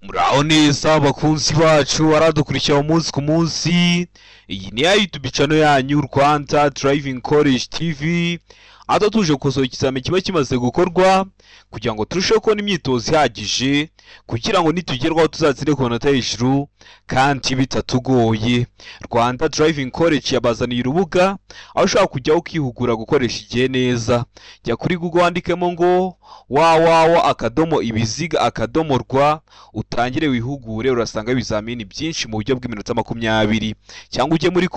Muraho neza bakunzi bacu baradukurikira umunsi ku munsi. Iyi ni ya YouTube channel yanyu Rwanda Driving College TV. Aho tuje gukosoza ikizame kiba kimaze gukorwa kugira ngo turusheho kubona imyitozo ihagije kugira ngo nitugerwaho tuzatsinde ku manota hejuru kandi bitatugoye. Rwanda Driving College yabazaniye urubuga aho ushaka kujyaho ukihugura gukoresha igihe neza. Jya kuri Google wandikemo ngo www.ibiziga.rw utangire wihugure. Urasanga ibizamini byinshi mu buryo bw'iminota 20, cyangwa ujye muri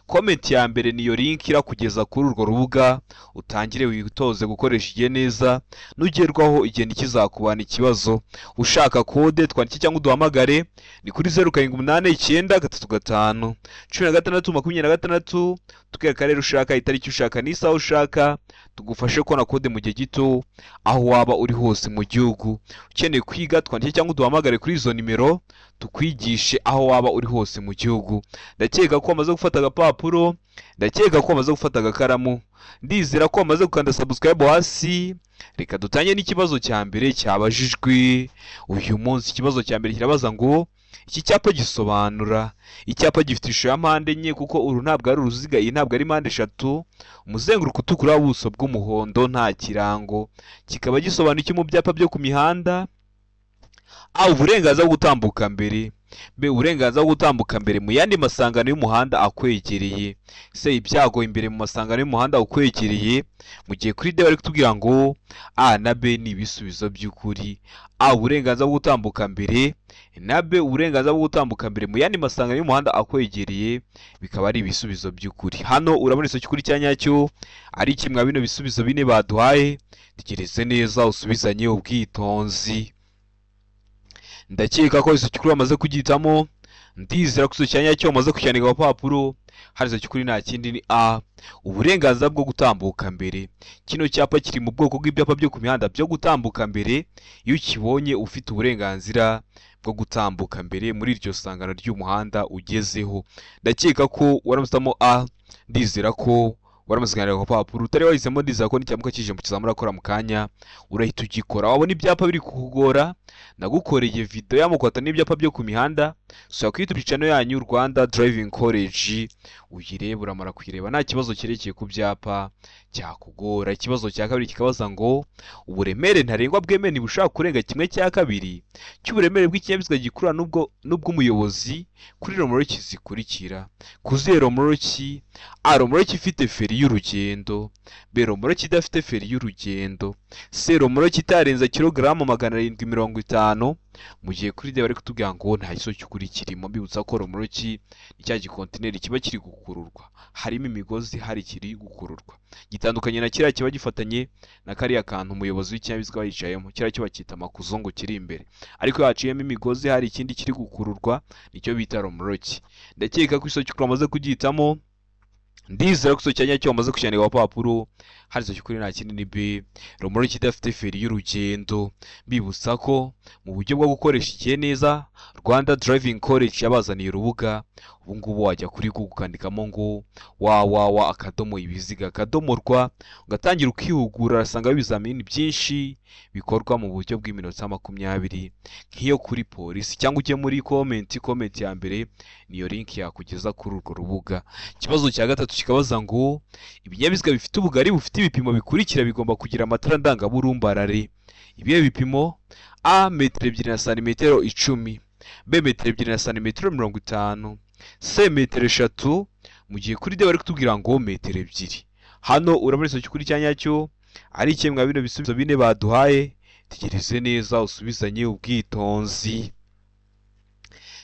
comment ya mbere niyo link irakugeza kuri urwo rubuga utangire witoze gukoresha igihe neza. Nugerwaho igihe nikizakubana ikibazo. Ushaka kode twandike cyangwa uduhamagare ni kuri 0789351626. Tukeka karere ushaka, itariki ushaka, n'isaha ushaka, tugufashe kubona kode mu gihe gito aho waba uri hose mu gihugu. Ukeneye kwiga twandike cyangwa uduhamagare kuri izo nimero tukwigishe aho waba uri hose mu gihugu. Ndakeka ko wamaze gufata agapapuro, ndakeka ko wamaze gufata agakaramu, ndizera ko wamaze gukanda subscribe hasi. Reka dutanye n'ikibazo cya mbere cyabajijwe uyu munsi. Ikibazo cya mbere kirabaza ngo iki cyapa gisobanura. Icyapa gifite ishusho ya mpande enye kuko uru ntabwo ari uruziga, iyi ntabwo ari mpande eshatu. Umuzenguruko utukura w'ubuso bw'umuhondo, nta kirango. Kikaba gisobanura iki mu byapa byo ku mihanda? Uburenganzira bwo gutambuka mbere. Uburenganzira bwo gutambuka mbere mu yandi masangano y'umuhanda akwegereye. Ibyago imbere mu masangano y'umuhanda ukwegereye. Mu gihe kuri D bari kutubwira ngo A na B ni ibisubizo by'ukuri. Uburenganzira bwo gutambuka mbere na B uburenganzira bwo gutambuka mbere mu yandi masangano y'umuhanda akwegereye bikaba ari ibisubizo by'ukuri. Hano urabona iso cy'ukuri cya nyacyo ari kimwe bino bisubizo bine baduhaye. Tegereze neza usubizanye ubwitonzi. Ndakeka ko iso cy'ukuri bamaze kugitamo. Ndizera ko iso cyanya cyo bamaze kucyandika ku papuro. Hari iso cy'ukuri nta kindi ni A, uburenganzira bwo gutambuka mbere. Kino cyapa kiri mu bwoko bw'ibyapa byo ku mihanda byo gutambuka mbere. Iyo ukibonye ufite uburenganzira bwo gutambuka mbere muri iryo sangano ry'umuhanda ugezeho. Ndakeka ko waramusamo A. Ndizera ko waramuzganira ku papuro. Utari wahisemo, ndizera ko n'icyamuka kije mu kizamura akora mu kanya urahita ugikora. Wabona ibyapa biri kukugora, nagukoreye video yamukwata n'ibyapa byo ku mihanda. So kuri YouTube channel yanyu Rwanda Driving College uyireba, uramara kuyireba nta kibazo cyerekeye ku byapa cyakugora. Ikibazo cya kabiri kikabaza ngo uburemere ntarengwa bw'emeni bushaka kurenga 1/2 cy'uburemere bw'ikinyabiziga gikurura n'ubw'umuyobozi kuri romoroki zikurikira. Kuziye romoroki: A, romoroki ifite feri y'urugendo. B, romoroki idafite feri y'urugendo. C, romoroki itarenza kilogramu 750. Mu gihe kuri D bari kutubwira ngo nta kiso cy'ukuri kirimo. Mbibutsa ko romoroki ni cya gikontineri kiba kiri gukururwa, harimo imigozi, hari kiri gukururwa. Gitandukanye na kiriya kiba gifatanye na kariya kantu umuyobozi w'ikinyabiziga yicayemo, kiriya cyo bakita makuzungu kiri imbere, ariko haciyemo imigozi, hari ikindi kiri gukururwa, nicyo bita romoroki. Ndakeka ko iso cy'ukuri bamaze kugitamo. Ndizera ko iso cyanya cyo bamaze kucyandika ku papuro. Hari iso cy'ukuri nta kindi ni B, romoroki idafite feri y'urugendo. Mbibutsa ko mu buryo bwo gukoresha igihe neza Rwanda Driving College yabazaniye urubuga. Ubu ngubu wajya kuri Google ukandikamo ngo www.ibiziga.rw ugatangira ukihugura. Urasanga ibizamini byinshi bikorwa mu buryo bw'iminota 20 nk'iyo kuri polisi, cyangwa ujye muri comment ya mbere niyo link yakugeza kuri urwo rubuga. Ikibazo cya gatatu kikabaza ngo ibinyabiziga bifite ubugari bufite ibipimo bikurikira bigomba kugira amatara ndangaburumbarare. Ibihe bipimo: A, metero 2 na santimetero 10. B, metero 2 na santimetero 50. C, metero 3. Mu gihe kuri D bari kutubwira ngo metero 2. Hano urabona iso cy'ukuri cya nyacyo ari kimwe bino bisubizo bine baduhaye. Tegereze neza usubizanye ubwitonzi.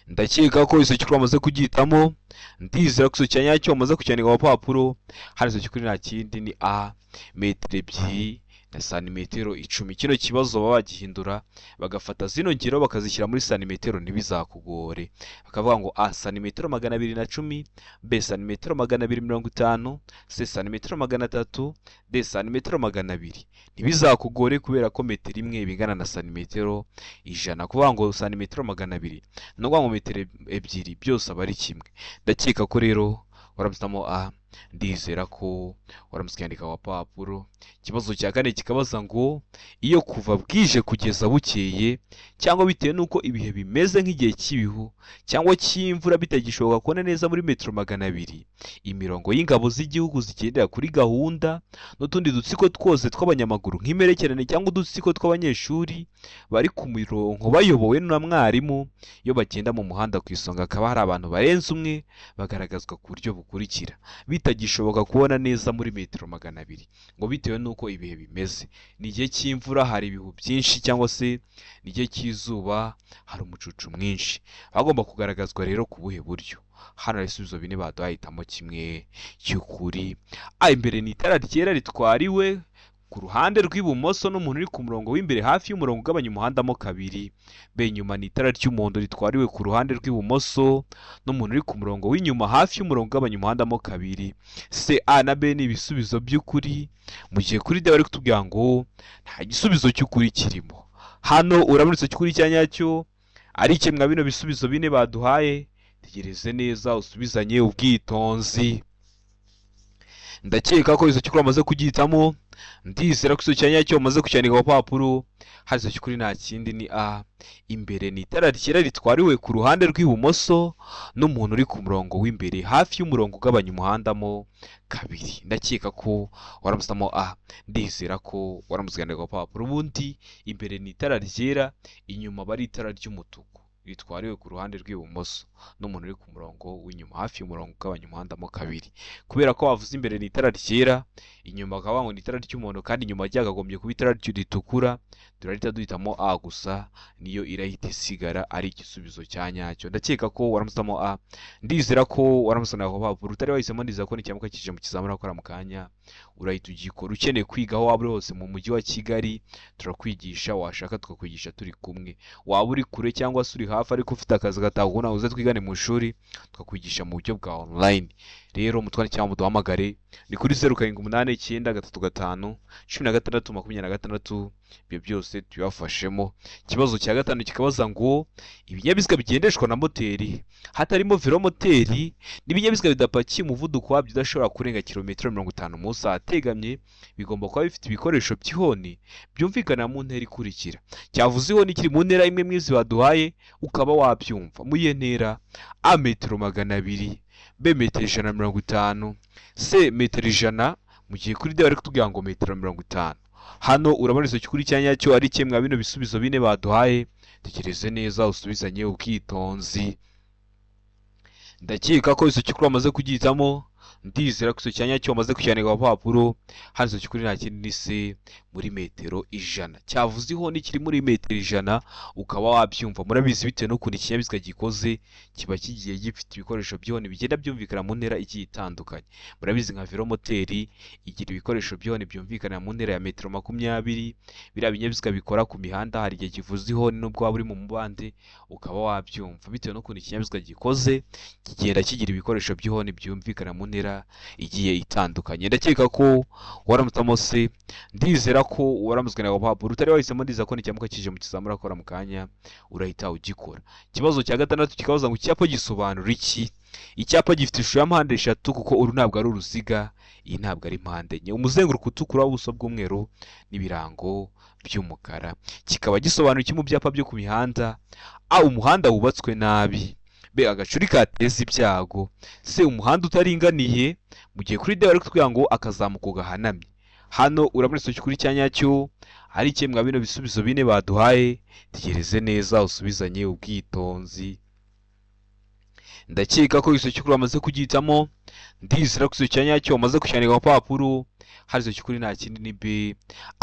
Ndakeka ko iso cy'ukuri bamaze kugitamo. Ndizera ko iso cya nyacyo bamaze kucyandika ku papuro. Hari iso cy'ukuri nta kindi ni A, metero 2 na santimetero 10. Kino kibazo baba bagihindura bagafata zino ngero bakazishyira muri santimetero ntibizakugore. Bakavuga ngo A, santimetero 210. B, santimetero 250. C, santimetero 300. D, santimetero 200. Ntibizakugore kubera ko metero imwe bingana na santimetero 100. Kuvuga ngo santimetero 200 no kuvuga ngo metero 2 byose aba ari kimwe. Ndakeka ko rero waramusamo A, ndizera ko waramutse kwandika wapapuro. Ikibazo cya kane kikabaza ngo iyo kuva bwije kugeza bukeye cyangwa bitewe n'uko ibihe bimeze nk'igihe cy'ibihu cyangwa cy'imvura bitagishoboka kubona neza muri metero 200, imirongo y'ingabo z'igihugu zigendera kuri gahunda n'utundi dutsiko twose tw'abanyamaguru nk'imperekerane cyangwa udutsiko tw'abanyeshuri bari ku mirongo bayobowe na mwarimu, iyo bagenda mu muhanda ku isonga akaba hari abantu barenze umwe, bagaragazwa ku buryo bukurikira. Bitagishoboka kubona neza muri metero 200 ngo bitewe n'uko ibihe bimeze, ni igihe cy'imvura hari ibihu byinshi cyangwa se ni igihe cy'izuba hari umucucu mwinshi. Bagomba kugaragazwa rero ku buhe buryo? Hano hari ibisubizo bine baduhitamo kimwe cy'ukuri. Imbere ni itara ryera ritwariwe ku ruhande rw'ibumoso n'umuntu uri ku murongo w'imbere hafi y'umurongo ugabanya umuhanda mo kabiri. B, inyuma ni itara ry'umuhondo ritwariwe ku ruhande rw'ibumoso n'umuntu uri ku murongo w'inyuma hafi y'umurongo ugabanya umuhanda mo kabiri. C, A na B ni ibisubizo by'ukuri, mu gihe kuri D bari kutubwira ngo nta gisubizo cy'ukuri kirimo. Hano uramutse cy'ukuri cya nyacyo ari kimwe bino bisubizo bine baduhaye. Tegereze neza usubizanye ubwitonzi. Ndakeka ko izo cy'ukuri amaze kugihitamo. Ndizera ko izo cya nyacyo amaze kucyandika ku papuro. Hari izo cy'ukuri nta kindi ni A. Imbere ni itara ryera ritwariwe ku ruhande rw'ibumoso n'umuntu uri ku murongo w'imbere hafi y'umurongo ugabanya umuhanda mo kabiri. Ndakeka ko waramusamo A. Ndizera ko waramutse kwandika ku papuro. Ubundi imbere ni itara ryera, inyuma bari itara ry'umutuku ritwariwe ku ruhande rw'ibumoso n'umuntu uri ku murongo w'inyuma hafi y'umurongo ugabanya umuhanda mo kabiri. Kubera ko wavuze imbere ni itara ryera, inyuma bakaba ngo ni itara ry'umuhondo kandi inyuma ryagagombye kuba itara ritukura, turahita duhitamo A gusa, niyo irahita isigara ari igisubizo cya nyacyo. Ndakeka ko waramusamo A. Ndizera ko waramusana ku papuro. Utari wahisemo ndizera ko n'icyamuka kije mu kizamura akora mu kanya urahita ugikora. Ukeneye kwiga aho waba uri hose mu mujyi wa Kigali turakwigisha, washaka tukakwigisha turi kumwe. Waba uri kure cyangwa se uri hafi ariko ufite akazi gataguna uze twigane mu ishuri tukakwigisha mu buryo bwa online. Rero mutware cyangwa muduhamagare ni kuri 0789531626. Ibyo byose tubafashemo. Ikibazo cya gatanu kikabaza ngo ibinyabiziga bigendeshwa na moteri hatarimo velomoteri n'ibinyabiziga bidapakiye umuvuduko wabyo udashobora kurenga kilometero 50 mu isaha ategamye bigomba kuba bifite ibikoresho by'ihoni byumvikana mu ntera ikurikira. Cyavuze ihoni kiri mu ntera imwe mwizi baduhaye ukaba wabyumva. Mu iyo ntera A metero 200, B metero 150, C metero 100, mu gihe kuri D bari kutubwira ngo metero 50. Hano urabona izo cy'ukuri cya nyacyo ari kimwe bino bisubizo bine baduhaye. Tekereze neza usubizanye ubwitonzi. Ndakeka ko izo cy'ukuri amaze kugihitamo. Ndizera ko izo cya nyacyo amaze kucyandika ku papuro. Hano izo cy'ukuri nta kindi ni C muri metero 100. Cyavuze ihoni kiri muri metero 100 ukaba wabyumva. Murabizi bitewe n'ukuntu ikinyabiziga gikoze kiba kigiye gifite ibikoresho by'ihoni bigenda byumvikana mu ntera igiye itandukanye. Murabizi nka velomoteri igira ibikoresho by'ihoni byumvikana mu ntera ya metero 20. Biriya binyabiziga bikora ku mihanda hari igihe kivuze ihoni nubwo waba uri mu mubande ukaba wabyumva. Bitewe n'ukuntu ikinyabiziga gikoze kigenda kigira ibikoresho by'ihoni byumvikana mu ntera igiye itandukanye. Ndakeka ko waramutamo C. Ndizera ko waramutse ku papuro. Utari wahisemo ndizera ko n'icyamuka kije mu kizamura akora mu kanya urahita ugikora. Ikibazo cya gatandatu kikabaza ngo icyapa gisobanura iki? Icyapa gifite ishusho ya mpande eshatu kuko uru ntabwo ari uruziga, iyi ntabwo ari mpande enye. Umuzenguruko utukura w'ubuso bw'umweru n'ibirango by'umukara. Kikaba gisobanura iki mu byapa byo ku mihanda? A umuhanda wubatswe nabi, B agacuri kateza ibyago, C umuhanda utaringaniye, mu gihe kuri D bari kutubwira ngo akazamuko gahanamye. Hano urabona izo cy'ukuri cya nyacyo ari kimwe bino bisubizo bine baduhaye. Tegereze neza usubizanye ubwitonzi. Ndakeka ko izo cy'ukuri amaze kugihitamo. Ndizera ko izo cya nyacyo amaze kucyandika ku papuro. Hari izo cy'ukuri nta kindi ni B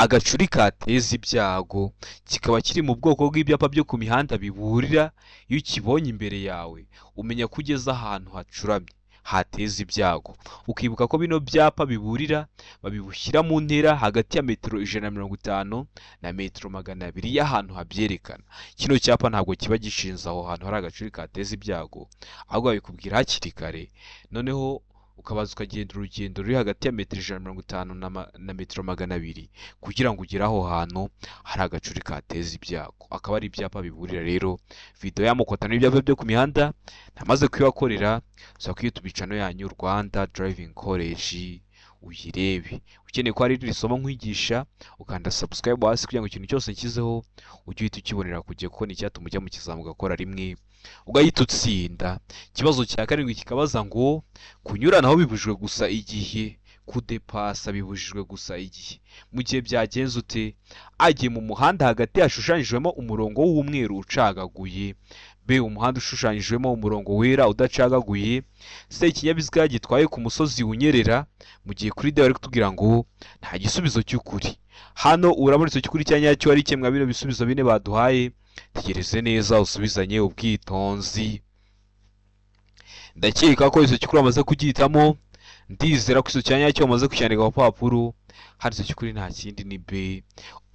agacuri kateza ibyago. Kikaba kiri mu bwoko bw'ibyapa byo ku mihanda biburira iyo ukibonye imbere yawe umenya ko ugeze ahantu hacuramye hateza ibyago. Ukibuka ko bino byapa biburira babibushyira mu ntera hagati ya metero 150 na metero 200 y'ahantu habyerekana. Kino cyapa ntabwo kiba gishinze aho hantu hari agacuri kateza ibyago, ahubwo babikubwira hakiri kare. Noneho ukabaza ukagenda urugendo ruri hagati ya metero 150 na metero 200 kugira ngo ugere aho hantu hari agacuri kateza ibyago. Akaba ari ibyapa biburira. Rero video y'amokota n'ibyapa byo ku mihanda namaze kuyakorera, so kuri YouTube channel yanyu Rwanda Driving College uyirebe. Ukeneye ko ari iri somo nkwigisha ukanda subscribe hasi kugira ngo ikintu cyose nshyizeho ujye uhita ukibonera kujya kuko ni cyatuma ujya mu kizamu ugakora rimwe ugahita utsinda. Ikibazo cya karindwi kikabaza ngo kunyuranaho bibujijwe gusa igihe, kudepasa bibujijwe gusa igihe. Mu gihe byagenze ute? Agiye mu muhanda hagati hashushanyijwemo umurongo w'umweru ucagaguye. B. Umuhanda ushushanyijwemo umurongo wera udacagaguye. C. Ikinyabiziga gitwaye ku musozi unyerera. Mu gihe kuri D bari kutubwira ngo nta gisubizo cy'ukuri. Hano urabona icyo cy'ukuri cya nyacyo ari kimwe bino bisubizo bine baduhaye. Tegereze neza usubizanye ubwitonzi. Ndakeka ko icyo cy'ukuri amaze kugihitamo. Ndizera ko icyo cya nyacyo amaze kucyandika ku papuro. Hano icyo cy'ukuri nta kindi ni B.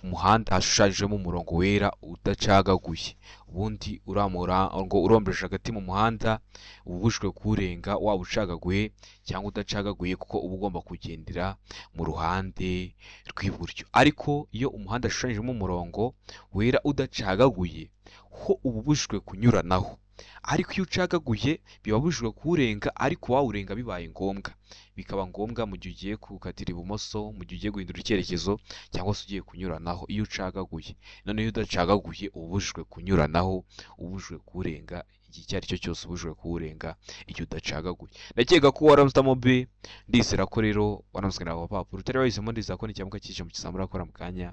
Umuhanda hashushanyijwemo umurongo wera udacagaguye. Ubundi uramura ngo urombereje hagati mu muhanda ubujwe kurenga waba ucagaguye cyangwa udacagaguye, kuko uba ugomba kugendera mu ruhande rw'iburyo. Ariko iyo umuhanda hashushanyijemo umurongo wera udacagaguye ho ubujwe kunyuranaho. Ariko iyo ucagaguye biba bujwe kurenga, ariko wawurenga bibaye ngombwa. Bikaba ngombwa mu gihe ugiye gukatira ibumoso, mu gihe ugiye guhindura icyerekezo, cyangwa se ugiye kunyuranaho. Iyo ucagaguye, none iyo udacagaguye ubujwe kunyuranaho, ubujwe kurenga igihe icyo ari cyo cyose, ubujwe kurenga igihe udacagaguye. Ndakeka ko waramutamo B. Ndizera ko rero waramusukana ku papuro. Utari wahisemo, ndizera ko n'icyamuka kije mu kizamu urakora mu kanya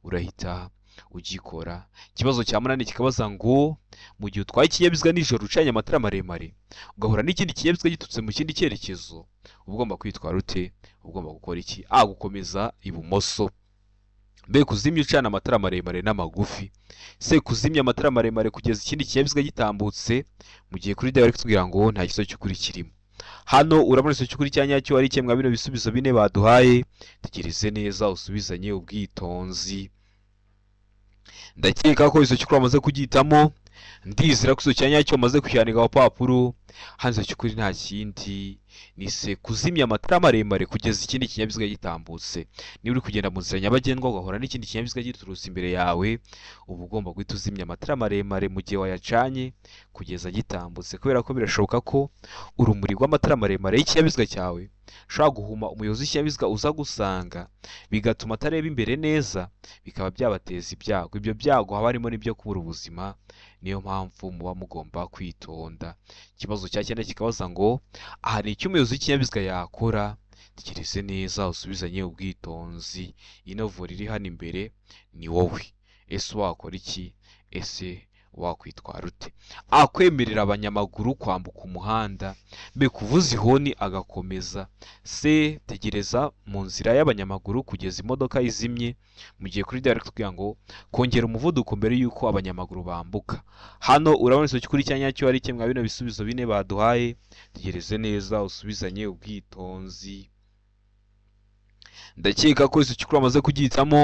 urahita ugikora. Ikibazo cya munani kikabaza ngo mu gihe utwaye ikinyabiziga nijoro ucanye amatara maremare ugahura n'ikindi kinyabiziga giturutse mu kindi cyerekezo, ugomba kwitwara ute? Ugomba gukora iki? A. Gukomeza ibumoso. B. Kuzimya ucana amatara maremare n'amagufi. C. Kuzimya amatara maremare kugeza ikindi kinyabiziga gitambutse. Mu gihe kuri D bari kutubwira ngo nta gisubizo cy'ukuri kirimo. Hano urabona icyo cy'ukuri cya nyacyo ari kimwe bino bisubizo bine baduhaye. Tegereze neza usubizanye ubwitonzi. Ndakeka ko icyo cy'ukuri amaze kugihitamo. Ndizera ko icyo cya nyacyo amaze kucyandika ku papuro. Hano icyo cy'ukuri nta kindi ni C. Kuzimya amatara maremare kugeza ikindi kinyabiziga gitambutse. Niba uri kugenda mu nzira nyabagendwa ugahura n'ikindi kinyabiziga giturutse imbere yawe, uba ugomba guhita uzimya amatara maremare mu gihe wayacanye kugeza gitambutse, kubera ko birashoboka ko urumuri rw'amatara maremare y'ikinyabiziga cyawe ushobora guhuma umuyobozi w'ikinyabiziga uza gusanga, bigatuma atareba imbere neza, bikaba byabateza ibyago. Ibyo byago haba harimo n'ibyo kubura ubuzima. Niyo mpamvu muba mugomba kwitonda. Ikibazo cya cyenda kikabaza ngo aha ni icyo umuyobozi w'ikinyabiziga yakora. Tegereze neza usubizanye ubwitonzi. Ino vore iri hano imbere ni wowe. Ese wakora iki? Ese wakwitwara ute? A. Kwemerera abanyamaguru kwambuka umuhanda. B. Kuvuza ihoni agakomeza. C. Tegereza mu nzira y'abanyamaguru kugeza imodoka izimye. Mu gihe kuri D bari kutubwira ngo kongera umuvuduko mbere y'uko abanyamaguru bambuka. Hano urabona icyo cy'ukuri cya nyacyo ari kimwe bino bisubizo bine baduhaye. Tegereze neza usubizanye ubwitonzi. Ndakeka ko icyo cy'ukuri amaze kugihitamo.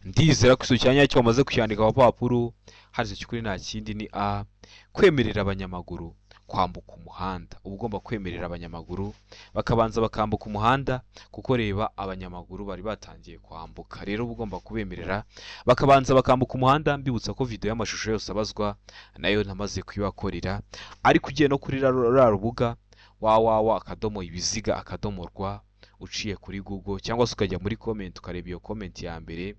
Ndizera ko icyo cya nyacyo amaze kucyandika ku papuro. Hano icyo cy'ukuri nta kindi ni A. Kwemerera abanyamaguru kwambuka umuhanda. Uba ugomba kwemerera abanyamaguru bakabanza bakambuka umuhanda, kuko reba abanyamaguru bari batangiye kwambuka. Rero uba ugomba kubemerera bakabanza bakambuka umuhanda. Mbibutsa ko video y'amashusho yose abazwa nayo ntamaze kuyibakorera, ariko ugiye no kuri ra rubuga www.ibiziga.rw uciye kuri Google, cyangwa se ukajya muri comment ukareba iyo comment ya mbere,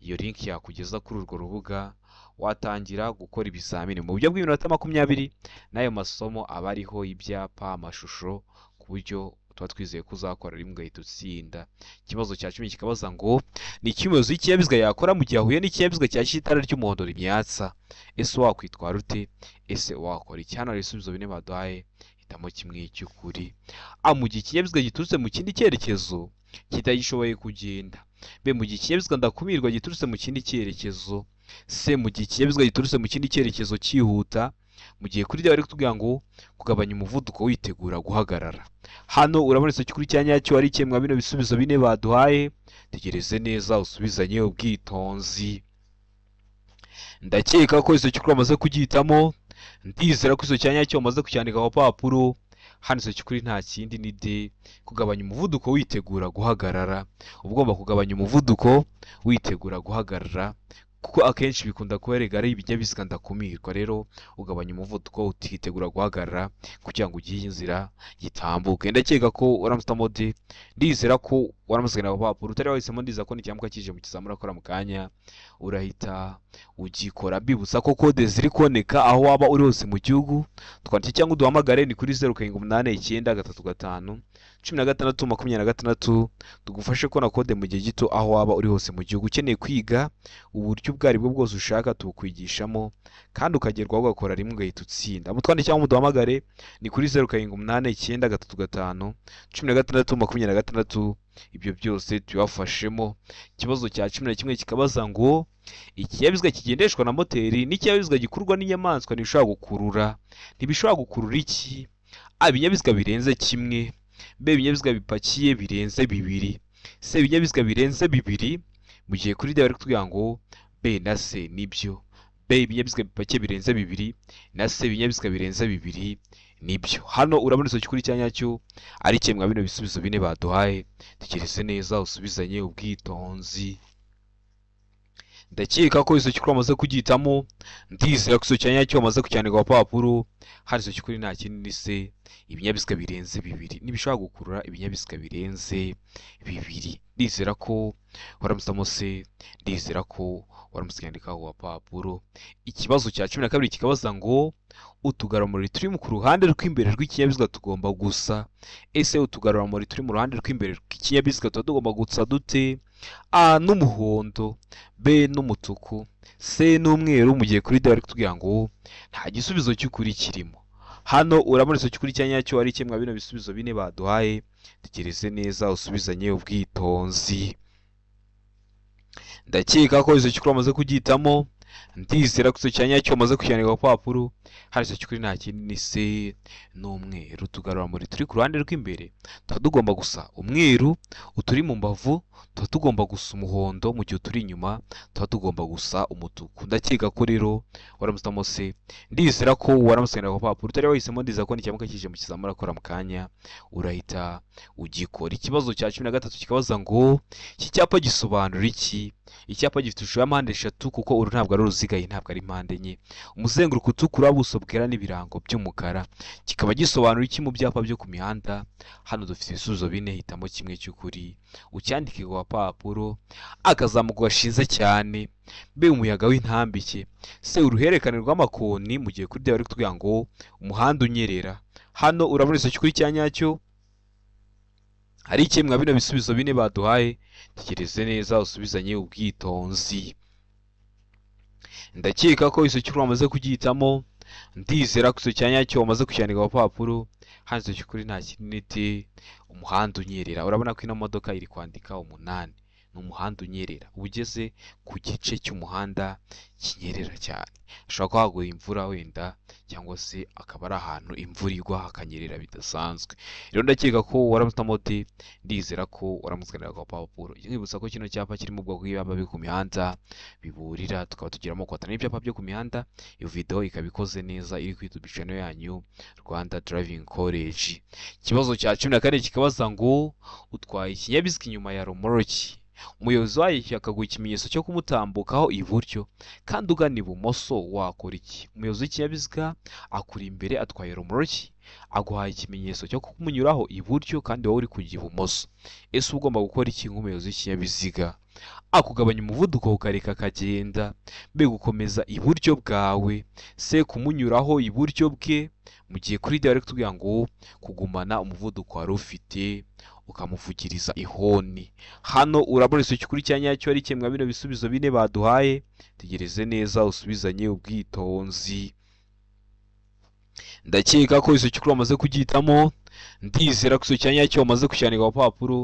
iyo link yakugeza kuri urwo rubuga. Watangira gukora ibizamini mu buryo bw'iminota 20. N'ayo masomo aba ariho ibyapa, amashusho, ku buryo tuba twizeye ko uzakora rimwe ugahita utsinda. Ikibazo cya 10 kikabaza ngo ni iki umuyobozi w'ikinyabiziga yakora mu gihe ahuye n'ikinyabiziga cyashyize itara ry'umuhondo rimyatsa. Ese wakwitwara ute? Ese wakora iki? Hano hari ibisubizo bine baduhaye. Hitamo kimwe cy'ukuri. A. Mu gihe ikinyabiziga giturutse mu kindi cyerekezo kitagishoboye kugenda. B. Mu gihe ikinyabiziga ndakumirwa giturutse mu kindi cyerekezo. C. Mu gihe ikinyabiziga giturutse mu kindi cyerekezo cyihuta. Mu gihe kuri D bari kutubwira ngo kugabanya umuvuduko witegura guhagarara. Hano urabona icyo cy'ukuri cya nyacyo ari kimwe bino bisubizo bine baduhaye. Tegereze neza usubizanye ubwitonzi. Ndakeka ko icyo cy'ukuri amaze kugihitamo. Ndizera ko icyo cya nyacyo amaze kucyandika ku papuro. handitse cy'ukuri nta kindi ni D, kugabanya umuvuduko witegura guhagarara. Uba ugomba kugabanya umuvuduko witegura guhagarara, kuko akenshi bikunda kuba ari ibinyabiziga ndakumirwa. Rero ugabanya umuvuduko utitegura guhagarara kugira ngo ugiye inzira gitambuke. Ndakeka ko waramusitamo D, ndizera ko waramusigana agapapuro. Utari wahisemo, ndizera ko n'ikiyamuka kije mu kizamura akora mu kanya urahita ugikora. Mbibutsa ko kode ziri kuboneka aho waba uri hose mu gihugu. Twandike cyangwa uduhamagare, ni kuri 0789 tugufashe kubona kode mu gihe gito aho waba uri hose mu gihugu. Ukeneye kwiga uburyo ubwo aribwo bwose ushaka tubukwigishamo, kandi ukagerwaho ugakora rimwe ugahita utsinda. Mutwandike cyangwa muduhamagare, ni kuri 0789 ibyo byose tubafashemo. Ikibazo cya 11 kikabaza ngo ikinyabiziga kigendeshwa na moteri n'ikinyabiziga gikururwa n'inyamaswa ntibishobora gukurura. Ntibishobora gukurura iki? Ibinyabiziga birenze kimwe. B, ibinyabiziga bipakiye birenze bibiri. C, ibinyabiziga birenze bibiri. Mu gihe kuri D bari kutubwira ngo B na C nibyo. B, ibinyabiziga bipakiye birenze bibiri, na C, ibinyabiziga birenze bibiri nibyo. Hano urabona isoki kuri cyanya cyo ari kimwe mwa bino bisubizo bine baduhaye. Tekereze neza usubizanye ubwitonzi. Ndakeka ko isoki kuri amaze kugitamo, ndizera ko isoki cyanya cyo amaze kucyandika ku papuro. Hari isoki kuri nta kindi ni C, ibinyabiziga birenze bibiri. Nibishobora gukurura ibinyabiziga birenze bibiri. Ndizera ko waramusamo C, ndizera ko waramusikandika ku papuro. Ikibazo cya 12 kikabaza ngo utugarurumuri turi ku ruhande rw'imbere rw'ikinyabiziga tugomba gusa. Ese utugarurumuri turi mu ruhande rw'imbere rw'ikinyabiziga tugomba gusa dute? A, n'umuhondo, B, n'umutuku, C, n'umweru. Mu gihe kuri D bari kutubwira ngo nta gisubizo cy'ukuri kirimo. Hano urabona isoki kuri cyanya cyo ari kimwe mwa bino bisubizo bine baduhaye. Tekereze neza usubizanye ubwitonzi. Ndakeka ko isoki kuri amaze kugitamo, ndizera ko isoki cyanya cyo amaze kucyandika ku papuro. Hari isoki kuri nta kindi ni C, n'umweru. Utugarurumuri turi ku ruhande rw'imbere tuba tugomba gusa umweru, uturi mu mbavu tuba tugomba gusa umuhondo, mu gihe uturi inyuma tuba tugomba gusa umutuku. Ndakeka ko rero waramusitamo C, ndizera ko waramusikandika ku papuro. Utari wahisemo, ndizera ko n'ikiyamuka kije mu kizamura akora mu kanya urahita ugikora. Ikibazo cya 13 kikabaza ngo iki cyapa gisobanura iki? Icyapa gifite ishusho ya mpande eshatu, kuko uru ntabwo ari uruziga, iyi ntabwo ari mpande enye. Umuzenguruko utukura, ubuso bwera n'ibirango by'umukara. Kikaba gisobanura iki mu byapa byo ku mihanda? Hano dufite ibisubizo bine, hitamo kimwe cy'ukuri ucyandike ku papuro. Akazamuko gashize cyane. B, umuyaga w'intambike. C, uruhererekane rw'amakoni. Mu gihe kuri D bari kutubwira ngo umuhanda unyerera. Hano urabona isoki kuri cyanya cyo hari kimwe mwa bino bisubizo bine baduhaye. Tekereze neza usubizanye ubwitonzi. Ndakeka ko isoki kuri amaze kugihitamo, ndizera ko isoki cyanya cyo amaze kucyandika ku papuro. Hano isoki kuri nta kindi ni umuhanda unyerera. Urabona ko ino modoka iri kwandika 8. Ni umuhanda unyerera. Ugeze ku gice cy'umuhanda kinyerera cyane. Ashobora kuba haguye imvura wenda, cyangwa se akaba ari ahantu imvura igwa hakanyerera bidasanzwe. Rero ndakeka ko waramusitamo D, ndizera ko waramusikandika ku papuro. Nkibutsa ko kino cyapa kiri mu bwoko bw'ibyapa byo ku mihanda biburira. Tukaba tugiramo kwatana n'ibyapa byo ku mihanda. Iyo video ikaba ikoze neza, iri kuri YouTube channel yanyu Rwanda Driving College. Ikibazo cya 14 kikabaza ngo utwaye ikinyabiziga inyuma ya romoroki. Umuyobozi wayo akaguha ikimenyetso cyo kumutambukaho iburyo kandi ugana ibumoso, wakora iki? Umuyobozi w'ikinyabiziga akuri imbere atwaye romoroki, aguhaye ikimenyetso cyo kumunyuraho iburyo kandi wowe uri kujya ibumoso. Ese ugomba gukora iki nk'umuyobozi w'ikinyabiziga? A, kugabanya umuvuduko ukareka akagenda. B, gukomeza iburyo bwawe. C, kumunyuraho iburyo bwe. Mu gihe kuri D bari kutubwira ngo kugumana umuvuduko wari ufite ukamuvugiriza ihoni. Hano urabona isoki kuri cyanya cyo ari kimwe mwa bino bisubizo bine baduhaye. Tegereze neza usubizanye ubwitonzi. Ndakeka ko isoki kuri amaze kugihitamo, ndizera ko isoki cyanya cyo amaze kucyandika ku papuro.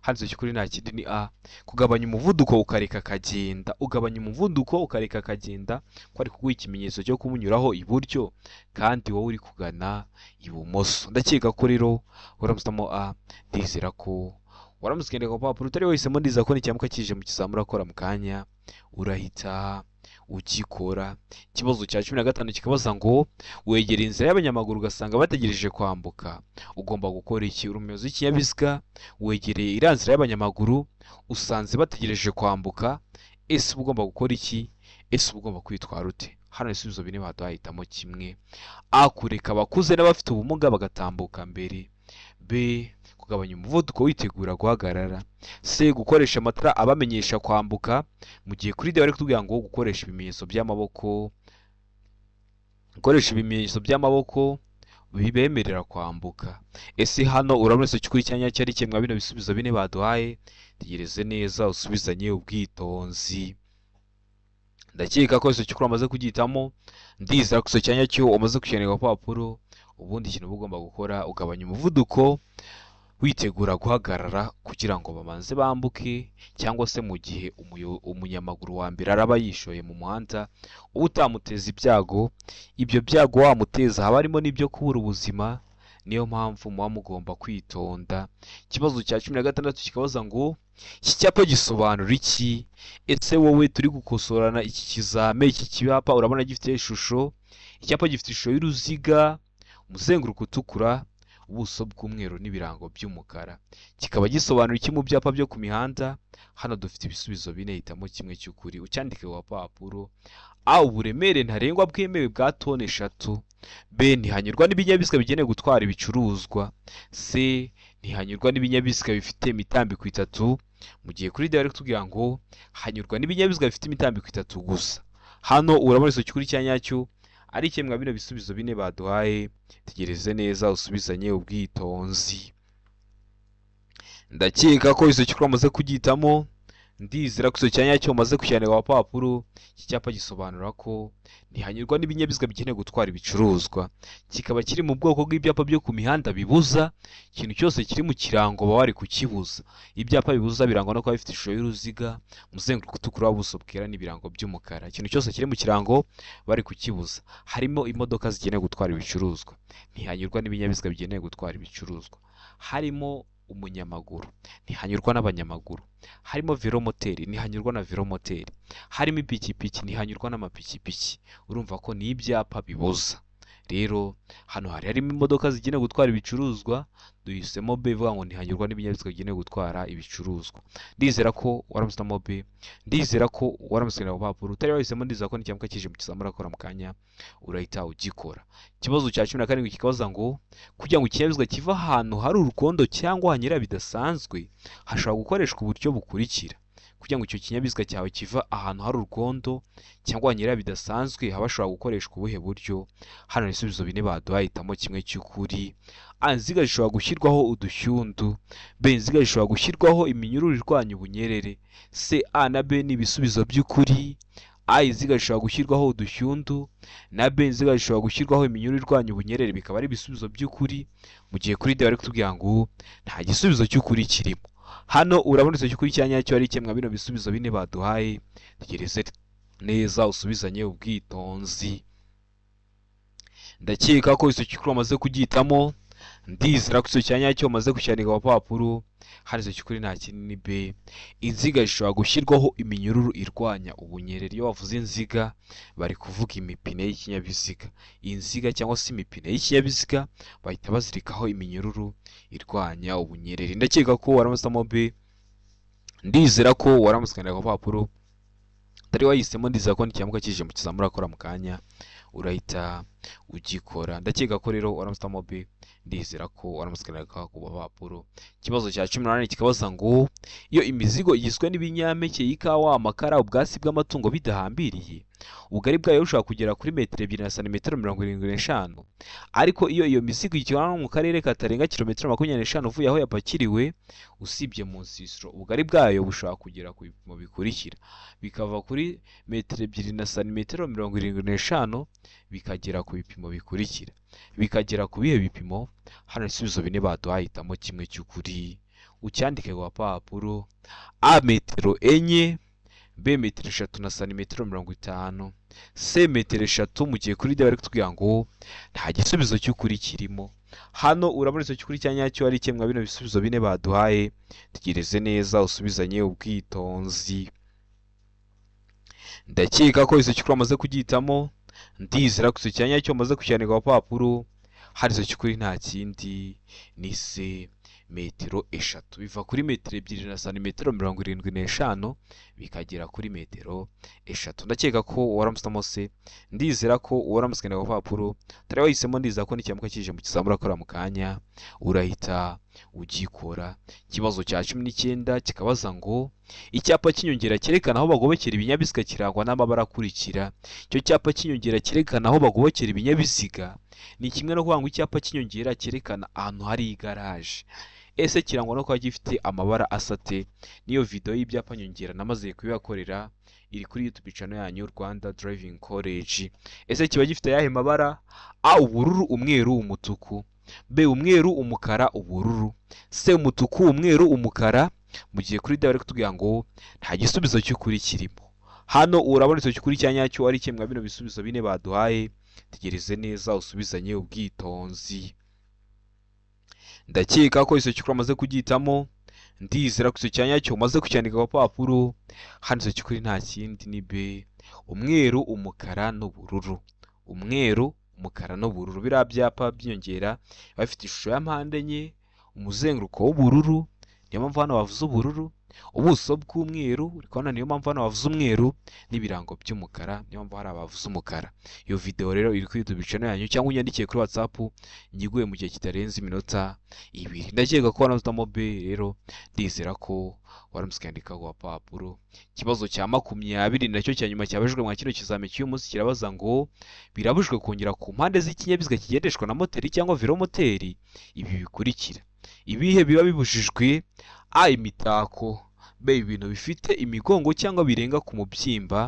Hano isoki kuri nta kindi ni A, kugabanya umuvuduko ukareka akagenda. Ugabanya umuvuduko ukareka akagenda, ko ari kuguha ikimenyetso cyo kumunyuraho iburyo kandi wowe uri kugana ibumoso. Ndakeka ko rero waramusitamo A, ndizera ko waramusikandika ku papuro. Utari wahisemo, ndizera ko n'ikiyamuka kije mu kizamura akora mu kanya urahita ugikora. Ikibazo cya 15 kikabaza ngo wegera inzira y'abanyamaguru ugasanga bategereje kwambuka, ugomba gukora iki? Uri umuyobozi w'ikinyabiziga wegereye iriya nzira y'abanyamaguru usanze bategereje kwambuka, ese uba ugomba gukora iki? Ese uba ugomba kwitwara ute? Hano ibisubizo bine baduhahitamo kimwe: A, kureka abakuze n'abafite ubumuga bagatambuka mbere; B, kugabanya umuvuduko witegura guhagarara; C, gukoresha amatara abamenyesha kwambuka, mu gihe kuri D bari kutubwira ngo gukoresha ibimenyetso by'amaboko bibemerera kwambuka. Ese hano urabona icyo kuri cyanya cyari kimwe bino bisubizo bine baduhaye? Tegereze neza usubizanye ubwitonzi. Ndakeka ko icyo cyukuri amaze kugitamo, ndizera ko icyo cyanya cyo umaze kucyandika ku papuro. Ubundi ikintu uba ugomba gukora ugabanya umuvuduko witegura guhagarara kugira ngo bamanze bambuke, cyangwa se mu gihe umunyamaguru wa mbere araba yishoye mu muhanda uba utamuteza ibyago. Ibyo byago wamuteza haba harimo n'ibyo kubura ubuzima, niyo mpamvu muba mugomba kwitonda. Ikibazo cya 16 kikabaza ngo iki cyapa gisobanura iki? Ese wowe turi gukosorana iki kizame, iki cyapa urabona gifite ishusho, icyapa gifite ishusho y'uruziga, umuzenguruko utukura, ubuso bw'umweru n'ibirango by'umukara. Kikaba gisobanura iki mu byapa byo ku mihanda? Hano dufite ibisubizo bine, hitamo kimwe cy'ukuri ucyandike ku papuro. A, uburemere ntarengwa bwemewe bwa toni 3. B, ntihanyurwa n'ibinyabiziga bigenewe gutwara ibicuruzwa. C, ntihanyurwa n'ibinyabiziga bifite imitambiko 3, mu gihe kuri D bari kutubwira ngo hanyurwa n'ibinyabiziga bifite imitambiko 3 gusa. Hano urabona icyo kuri cyanyacyo ari kimwe bino bisubizo bine baduhaye. Tegereze neza usubizanye ubwitonzi. Ndakeka ko icyo cyukuri amaze kugitamo, ndizera ko icyo cyanya cyo umaze kucyandika ku papuro. Iki cyapa gisobanura ko ntihanyurwa n'ibinyabiziga bigenewe gutwara ibicuruzwa. Kikaba kiri mu bwoko bw'ibyapa byo ku mihanda bibuza. Ikintu cyose kiri mu kirango baba bari kukibuza. Ibyapa bibuza birangwa no kuba bifite ishusho y'uruziga, umuzenguruko utukura, ubuso bwera n'ibirango by'umukara. Ikintu cyose kiri mu kirango bari kukibuza. Harimo imodoka zigenewe gutwara ibicuruzwa, ntihanyurwa n'ibinyabiziga bigenewe gutwara ibicuruzwa. Harimo umunyamaguru, ntihanyurwa n'abanyamaguru. Harimo velomoteri, ntihanyurwa na velomoteri. Harimo ipikipiki, ntihanyurwa n'amapikipiki. Urumva ko ni ibyapa bibuza. Rero hano harimo imodoka zigenewe gutwara ibicuruzwa, duhisemo B ivuga ngo ntihanyurwa n'ibinyabiziga bigenewe gutwara ibicuruzwa. Ndizera ko waramusemo B, ndizera ko waramusiganira ku papuro. Utari wahisemo, ndizera ko n'icyambuka kije mu kizamura akora mu kanya urahita ugikora. Ikibazo cya 17 kikabaza ngo kugira ngo ikinyabiziga kiva ahantu hari urukondo cyangwa hanyura bidasanzwe hashobora gukoreshwa uburyo bukurikira. Kugira ngo icyo kinyabiziga cyawe kiva ahantu hari urukondo cyangwa hanyura bidasanzwe haba hashobora gukoreshwa ubuhe buryo? Hano ibisubizo bine baduhahitamo kimwe cy'ukuri. A, inziga zishobora gushyirwaho udushyundu. B, inziga zishobora gushyirwaho iminyururu irwanya ubunyerere. C, A na B ni ibisubizo by'ukuri. A, inziga zishobora gushyirwaho udushyundu, na B, inziga zishobora gushyirwaho iminyururu irwanya ubunyerere, bikaba ari ibisubizo by'ukuri. Mu gihe kuri D bari kutubwira ngo nta gisubizo cy'ukuri kirimo. Hano urabona icyo kuri cyanyacyo ari kimwe bino bisubizo bine baduhaye. Tegereze neza usubizanye ubwitonzi. Ndakeka ko icyo cyukuri amaze kugitamo, ndizera ko icyo cyanyacyo umaze kucyandika ku papuro. Hano icyo cyukuri nta kinini B. Inziga zishobora gushyirwaho iminyururu irwanya ubunyerere. Iyo bavuze inziga bari kuvuga imipine y'ikinyabiziga. Inziga cyangwa se imipine y'ikinyabiziga bahita bazirikaho iminyururu irwanya ubunyerere. Ndakeka ko waramusamo B, ndizera ko waramusiganira ku papuro. Utari wahisemo, ndizera ko n'icyambuka kije mu kizamura akora mu kanya urahita ugikora. Ndakeka ko rero waramusamo B, ndizera ko waramusiganira ku papuro. Ikibazo cya 18 kikabaza ngo iyo imizigo igizwe n'ibinyampeke, y'ikawa, amakara, ubwatsi bw'amatungo bidahambiriye, ubugari bwayo bushobora kugera kuri metero 2 na santimetero 75, ariko iyo iyo mizigo ijyanwa mu karere katarenga kilometero 25 uvuye aho yapakiriwe usibye mu nsisiro, ubugari bwayo bushobora kugera ku bipimo bikurikira. Bikava kuri metero 2 na santimetero 75 bikagera ku bipimo bikurikira. Bikagera ku bihe bipimo? Hano ibisubizo bine baduhahitamo kimwe cy'ukuri ucyandike ku papuro. A, metero 4, B, metero 3 na santimetero 50, C, metero 3, mu gihe kuri D bari kutubwira ngo nta gisubizo cy'ukuri kirimo. Hano urabona icyo cy'ukuri cyanyacyo ari kimwe bino bisubizo bine baduhaye. Tegereze neza usubizanye ubwitonzi. ndakeka ko izo cyukuri amaze kugihitamo, ndizera ko icyo cyanya cyo amaze kucyandika ku papuro, hari izo cyukuri nta kindi ni metero eshatu. Biva kuri metero 2 na santimetero 75 bikagera kuri metero eshatu. Ndakeka ko waramusitamo se, ndizera ko waramusikana ku papuro, tari wahisemo, ndizera ko n'icyamuka kije mu kizamura akora mu kanya urahita ugikora. Ikibazo cya 19 kikabaza ngo icyapa cy'inyongera cyerekana aho bagobokera ibinyabiziga kirangwa n'amabara akurikira. Icyo cyapa cy'inyongera cyerekana aho bagobokera ibinyabiziga ni kimwe no kuvuga ngo icyapa cy'inyongera cyerekana ahantu hari igaraje. Ese kirangwa no kuba gifite amabara asate? Niyo video y'ibyapa nyongera namaze kubibakorera, iri kuri YouTube channel yanyu Rwanda Driving College. Ese kiba gifite yahe mabara? A, ubururu, umweru, umutuku. B, umweru, umukara, ubururu. C, umutuku, umweru, umukara. Mu gihe kuri D bari kutubwira ngo nta gisubizo cy'ukuri kirimo. Hano urabona icyo cy'ukuri cya nyacyo ari kimwe bino bisubizo bine baduhaye. Tegereze neza usubizanye ubwitonzi. Ndakeka ko icyo cy'ukuri amaze kugihitamo, ndizera ko icyo cyanya cyo umaze kucyandika ku papuro, hano icyo cy'ukuri nta kindi ni B, umweru, umukara n'ubururu. Umweru, umukara n'ubururu. Biriya byapa by'inyongera bafite ishusho ya mpande enye, umuzenguruko w'ubururu, niyo mpamvu hano bavuze ubururu, ubuso bw'umweru, uri kubona niyo mpamvu hano bavuze umweru, n'ibirango by'umukara, niyo mpamvu hari abavuze umukara. Iyo video rero iri kuri YouTube channel yanyu, cyangwa unyandikiye kuri WhatsApp ngiguye mu gihe kitarenze iminota 2. Ndakeka ko wanazamo B rero, ndizera ko waramusikandika ku papuro. Ikibazo cya 20 nacyo cya nyuma cyabajijwe mwa kino kizame cy'uyu munsi kirabaza ngo birabujwe kongera ku mpande z'ikinyabiziga kigendeshwa na moteri cyangwa velomoteri ibi bikurikira. Ibihe biba bibujijwe? A, imitako. B, ibintu bifite imigongo cyangwa birenga ku mubyimba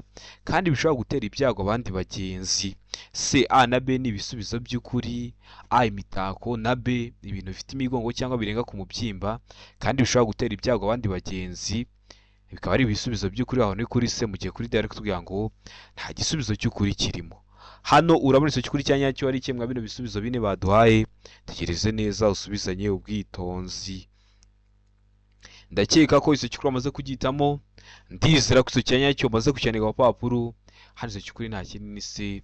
kandi bishobora gutera ibyago abandi bagenzi. C, A na B ni ibisubizo by'ukuri. A, imitako, na B, ibintu bifite imigongo cyangwa birenga ku mubyimba kandi bishobora gutera ibyago abandi bagenzi, bikaba ari ibisubizo by'ukuri. Aho ni kuri C. Mu gihe kuri D ari kutubwira ngo nta gisubizo cy'ukuri kirimo. Hano urabona icyo cy'ukuri cya nyacyo ari kimwe bino bisubizo bine baduhaye. Tegereze neza usubizanye ubwitonzi. Ndakeka ko icyo cy'ukuri amaze kugihitamo, ndizera ko icyo cyanya cyo maze kucyandika ku papuro, hano icyo cy'ukuri nta kindi ni C.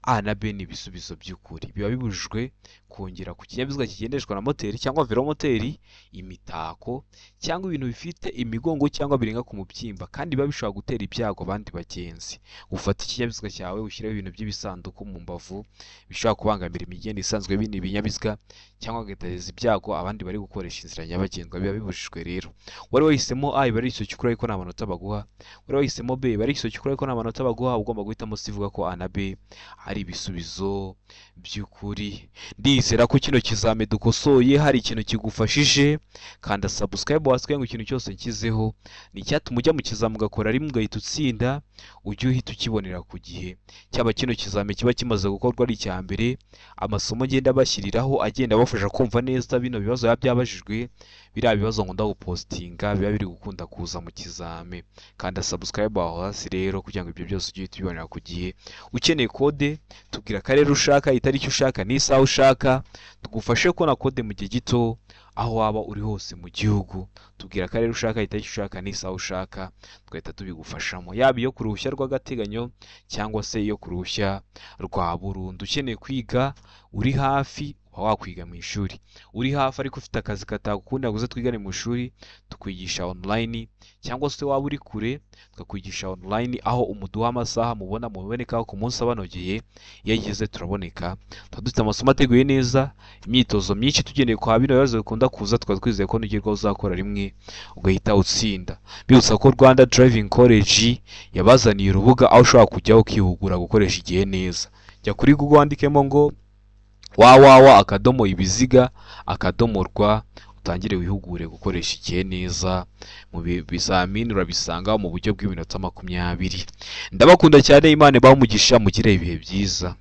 A na B ni ibisubizo by'ukuri. Biba bibujijwe kongera ku kinyabiziga kigendeshwa na moteri cyangwa velomoteri imitako cyangwa ibintu bifite imigongo cyangwa birenga ku mubyimba kandi biba bishobora gutera ibyago abandi bagenzi. Ufata ikinyabiziga cyawe ushyiraho ibintu by'ibisanduku mu mbavu bishobora kubangamira imigende isanzwe y'ibindi binyabiziga cyangwa gateza ibyago abandi bari gukoresha inzira nyabagendwa. Biba bibujijwe rero. Wari wahisemo A, bari icyo cy'ukuri ariko nta manota baguha. Wari wahisemo B, bari icyo cy'ukuri ariko nta manota baguha. Ugomba guhitamo C ivuga ko A na B ari ibisubizo by'ukuri. Ndizera ko kino kizame dukosoye hari ikintu kigufashije. Kanda subscribe waswe ngo ikintu cyose nkizeho ni cyatuma ujya mu kizame ugakora rimwe ugahita utsinda, ujye uhita ukibonera ku gihe. Cyaba kino kizame kiba kimaze gukorwa ari icya mbere, amasomo agenda bashyiriraho agenda abafasha kumva neza bino bibazo biba byabajijwe. Biriya bibazo ngo ndagupostinga biba biri gukunda kuza mu kizame. Kanda subscribe aho hasi rero kugira ngo ibyo byose ujye ubibonera ku gihe. Ukeneye kode tubwira akarere ushaka, itariki ushaka, n'isaha ushaka, tugufashe kubona kode mu gihe gito aho waba uri hose mu gihugu. Tubwira akarere ushaka, itariki ushaka, n'isaha ushaka, twahita tubigufashamo, yaba iyo ku ruhushya rw'agateganyo cyangwa se iyo ku ruhushya rwa burundu. Ukeneye kwiga uri hafi wakwiga mu ishuri, uri hafi ariko ufite akazi katagukunda guze twigane mu ishuri, tukwigisha online, cyangwa se waba uri kure tukakwigisha online aho umuduha amasaha mubona muboneka ku munsi abanogeye. Iyo ageze turaboneka, tuba dufite amasomo ateguye neza, imyitozo myinshi tugendeye kwa bino bibazo bikunda kuza, tukaba twizeye ko nugerwaho uzakora rimwe ugahita utsinda. Bibutsa ko Rwanda Driving College yabazaniye urubuga aho ushobora kujyaho ukihugura gukoresha igihe neza. Jya kuri Google wandikemo ngo www.ibiziga.rw utangire wihugure gukoresha igihe neza. Mu bizamini urabisanga mu buryo bw'iminota 20. Ndabakunda cyane, Imana ibahe umugisha, mugire ibihe byiza.